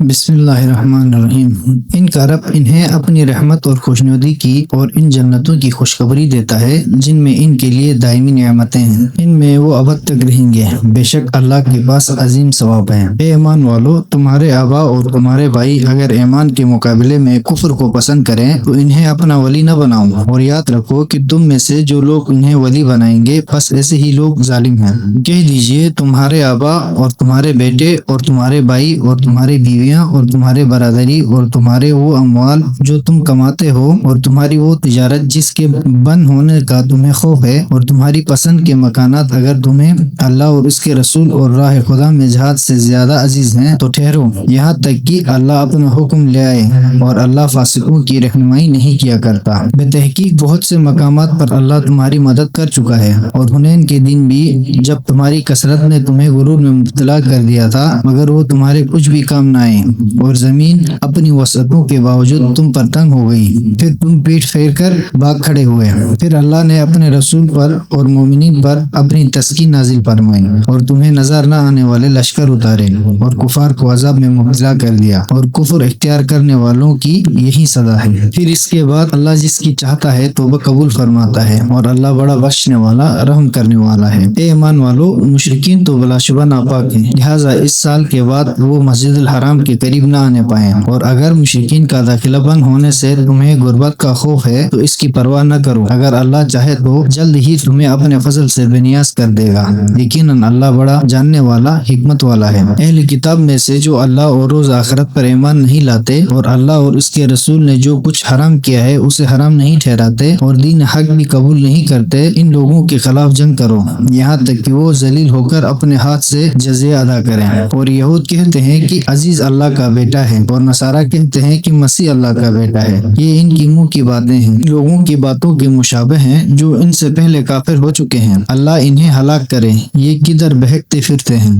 بسم اللہ الرحمن الرحیم۔ ان کا رب انہیں اپنی رحمت اور خوشنودی کی اور ان جنتوں کی خوشخبری دیتا ہے جن میں ان کے لیے دائمی نعمتیں ہیں، ان میں وہ ابد تک رہیں گے، بے شک اللہ کے پاس عظیم ثواب ہے۔ اے ایمان والو، تمہارے آبا اور تمہارے بھائی اگر ایمان کے مقابلے میں کفر کو پسند کریں تو انہیں اپنا ولی نہ بناؤ، اور یاد رکھو کہ تم میں سے جو لوگ انہیں ولی بنائیں گے بس ایسے ہی لوگ ظالم ہیں۔ کہہ دیجئے تمہارے آبا اور تمہارے بیٹے اور تمہارے بھائی اور تمہاری بیویاں اور تمہارے برادری اور تمہارے وہ اموال جو تم کماتے ہو اور تمہاری وہ تجارت جس کے بند ہونے کا تمہیں خوف ہے اور تمہاری پسند کے مکانات اگر تمہیں اللہ اور اس کے رسول اور راہ خدا میں جہاد سے زیادہ عزیز ہیں تو ٹھہرو یہاں تک کہ اللہ اپنا حکم لے آئے، اور اللہ فاسقوں کی رہنمائی نہیں کیا کرتا۔ بے تحقیق بہت سے مقامات پر اللہ تمہاری مدد کر چکا ہے، اور حنین کے دن بھی جب تمہاری کثرت نے تمہیں غرور میں مبتلا کر دیا تھا مگر وہ تمہارے کچھ بھی کام نہ آئے، اور زمین اپنی وسعتوں کے باوجود تم پر تنگ ہو گئی، پھر تم پیٹ پھیر کر بھاگ کھڑے ہوئے۔ پھر اللہ نے اپنے رسول پر اور مومنین پر اپنی تسکین نازل فرمائی، اور تمہیں نظر نہ آنے والے لشکر اتارے اور کفار کو عذاب میں مبتلا کر دیا، اور کفر اختیار کرنے والوں کی یہی سزا ہے۔ پھر اس کے بعد اللہ جس کی چاہتا ہے توبہ قبول فرماتا ہے، اور اللہ بڑا بخشنے والا رحم کرنے والا ہے۔ اے ایمان والو، مشرکین تو بلا شبہ ناپاک ہیں، لہٰذا اس سال کے بعد وہ مسجد الحرام کے قریب نہ آنے پائیں، اور اگر مشرکین کا داخلہ بند ہونے سے تمہیں غربت کا خوف ہے تو اس کی پرواہ نہ کرو، اگر اللہ چاہے تو جلد ہی تمہیں اپنے فضل سے بے نیاز کر دے گا، یقیناً اللہ بڑا جاننے والا حکمت والا ہے۔ اہل کتاب میں سے جو اللہ اور روز آخرت پر ایمان نہیں لاتے اور اللہ اور اس کے رسول نے جو کچھ حرام کیا ہے اسے حرام نہیں ٹھہراتے اور دین حق بھی قبول نہیں کرتے، ان لوگوں کے خلاف جنگ کرو یہاں تک کہ وہ ذلیل ہو کر اپنے ہاتھ سے جزیہ ادا کریں۔ اور یہود کہتے ہیں کہ عزیز اللہ کا بیٹا ہے، اور نصارہ کہتے ہیں کہ مسیح اللہ کا بیٹا ہے، یہ ان کی منہ کی باتیں ہیں، لوگوں کی باتوں کے مشابہ ہیں جو ان سے پہلے کافر ہو چکے ہیں، اللہ انہیں ہلاک کرے، یہ کدھر بہکتے پھرتے ہیں۔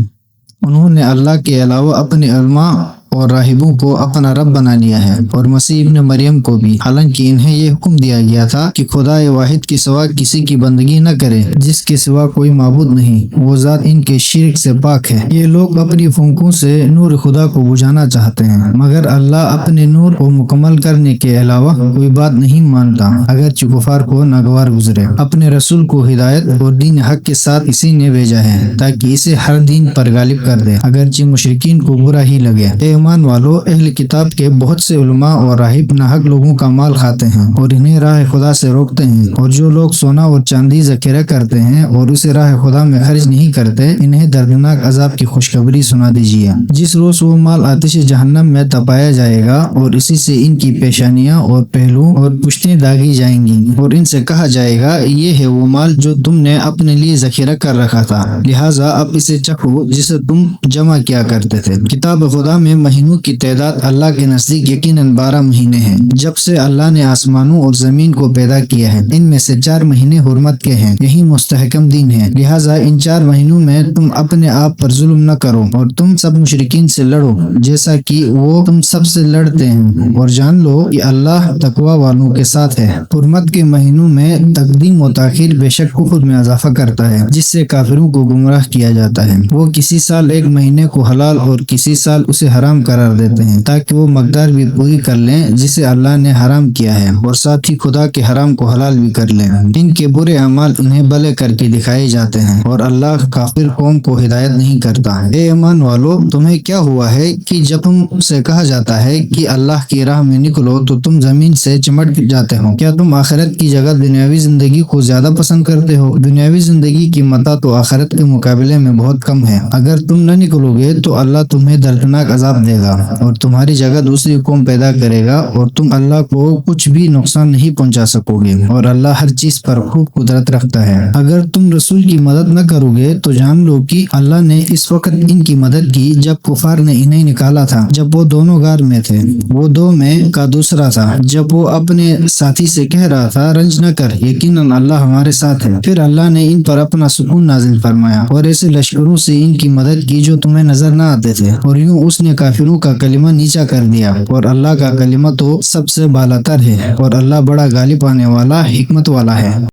انہوں نے اللہ کے علاوہ اپنے علماء اور راہبوں کو اپنا رب بنا لیا ہے، اور مسیح ابن مریم کو بھی، حالانکہ انہیں یہ حکم دیا گیا تھا کہ خدا واحد کے سوا کسی کی بندگی نہ کرے جس کے سوا کوئی معبود نہیں، وہ ذات ان کے شرک سے پاک ہے۔ یہ لوگ اپنی پھونکوں سے نور خدا کو بجھانا چاہتے ہیں، مگر اللہ اپنے نور کو مکمل کرنے کے علاوہ کوئی بات نہیں مانتا، اگرچہ کفار کو ناگوار گزرے۔ اپنے رسول کو ہدایت اور دین حق کے ساتھ اسی نے بھیجا ہے تاکہ اسے ہر دین پر غالب کر دے، اگرچہ مشرکین کو برا ہی لگے۔ ایمان والو، اہل کتاب کے بہت سے علماء اور راہب ناحق لوگوں کا مال کھاتے ہیں اور انہیں راہ خدا سے روکتے ہیں، اور جو لوگ سونا اور چاندی ذخیرہ کرتے ہیں اور اسے راہ خدا میں خرچ نہیں کرتے انہیں دردناک عذاب کی خوشخبری سنا دیجیے، جس روز وہ مال آتش جہنم میں تپایا جائے گا، اور اسی سے ان کی پیشانیاں اور پہلو اور پشتیں داغی جائیں گی، اور ان سے کہا جائے گا یہ ہے وہ مال جو تم نے اپنے لیے ذخیرہ کر رکھا تھا، لہٰذا اب اسے چکھو جسے تم جمع کیا کرتے تھے۔ کتاب خدا میں مہینوں کی تعداد اللہ کے نزدیک یقیناً 12 مہینے ہیں، جب سے اللہ نے آسمانوں اور زمین کو پیدا کیا ہے، ان میں سے 4 مہینے حرمت کے ہیں، یہی مستحکم دین ہے، لہٰذا ان 4 مہینوں میں تم اپنے آپ پر ظلم نہ کرو، اور تم سب مشرکین سے لڑو جیسا کہ وہ تم سب سے لڑتے ہیں، اور جان لو کہ اللہ تقوی والوں کے ساتھ ہے۔ حرمت کے مہینوں میں تقدیم و تاخیر بے شک کفر میں اضافہ کرتا ہے، جس سے کافروں کو گمراہ کیا جاتا ہے۔ وہ کسی سال ایک مہینے کو حلال اور کسی سال اسے حرام قرار دیتے ہیں تاکہ وہ مقدار بھی پوری کر لیں جسے اللہ نے حرام کیا ہے، اور ساتھ ہی خدا کے حرام کو حلال بھی کر لیں۔ ان کے برے اعمال انہیں بھلے کر کے دکھائے جاتے ہیں، اور اللہ کافر قوم کو ہدایت نہیں کرتا۔ اے ایمان والو، تمہیں کیا ہوا ہے کہ جب تم سے کہا جاتا ہے کہ اللہ کی راہ میں نکلو تو تم زمین سے چمٹ جاتے ہو؟ کیا تم آخرت کی جگہ دنیاوی زندگی کو زیادہ پسند کرتے ہو؟ دنیاوی زندگی کی متاع تو آخرت کے مقابلے میں بہت کم ہے۔ اگر تم نہ نکلو گے تو اللہ تمہیں دردناک عذاب دے گا، اور تمہاری جگہ دوسری قوم پیدا کرے گا، اور تم اللہ کو کچھ بھی نقصان نہیں پہنچا سکو گے، اور اللہ ہر چیز پر خوب قدرت رکھتا ہے۔ اگر تم رسول کی مدد نہ کرو گے تو جان لو کہ اللہ نے اس وقت ان کی مدد کی جب کفار نے انہیں نکالا تھا، جب وہ دونوں غار میں تھے، وہ 2 میں کا دوسرا تھا، جب وہ اپنے ساتھی سے کہہ رہا تھا رنج نہ کر، یقیناً اللہ ہمارے ساتھ ہے۔ پھر اللہ نے ان پر اپنا سکون نازل فرمایا اور ایسے لشکروں سے ان کی مدد کی جو تمہیں نظر نہ آتے تھے، اور یوں اس نے کافروں کا کلمہ نیچا کر دیا، اور اللہ کا کلمہ تو سب سے بالا تر ہے، اور اللہ بڑا غالب آنے والا حکمت والا ہے۔